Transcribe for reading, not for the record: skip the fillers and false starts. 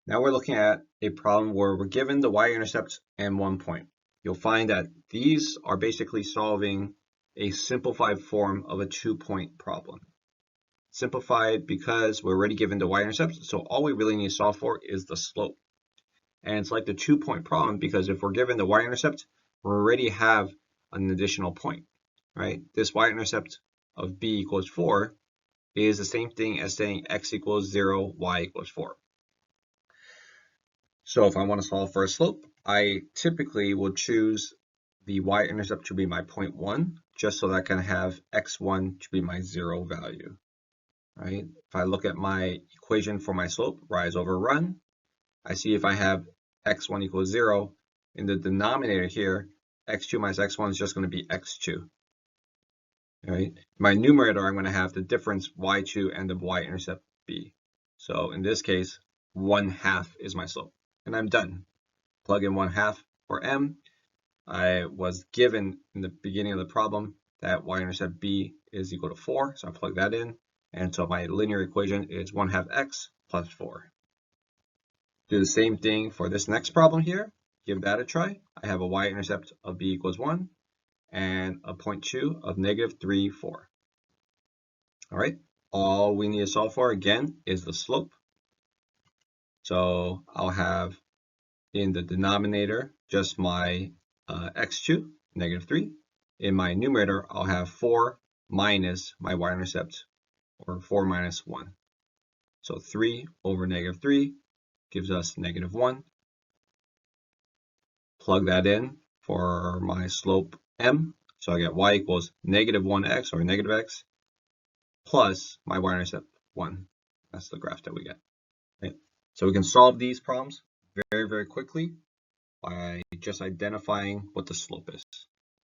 Now we're looking at a problem where we're given the y-intercept and 1 point. You'll find that these are basically solving a simplified form of a 2-point problem. Simplified because we're already given the y-intercept, so all we really need to solve for is the slope. And it's like the 2-point problem because if we're given the y-intercept, we already have an additional point, right? This y-intercept of b equals 4 is the same thing as saying x equals 0, y equals 4. So if I want to solve for a slope, I typically will choose the y-intercept to be my 0.1, just so that I can have x1 to be my 0 value, right? If I look at my equation for my slope, rise over run, I see if I have x1 equals 0, in the denominator here, x2 minus x1 is just going to be x2. Right? My numerator, I'm going to have the difference y2 and the y-intercept b. So in this case, 1/2 is my slope. And I'm done. Plug in 1/2 for m. I was given in the beginning of the problem that y-intercept b is equal to 4, so I plug that in. And so my linear equation is 1/2 x plus 4. Do the same thing for this next problem here. Give that a try. I have a y-intercept of b equals 1 and a 0.2 of -3, 4. All right, all we need to solve for again is the slope. So I'll have in the denominator just my x2, -3. In my numerator, I'll have 4 minus my y-intercept, or 4 minus 1. So 3 over -3 gives us -1. Plug that in for my slope m. So I get y equals -1x, or negative x, plus my y-intercept 1. That's the graph that we get. Right? So we can solve these problems very, very quickly by just identifying what the slope is.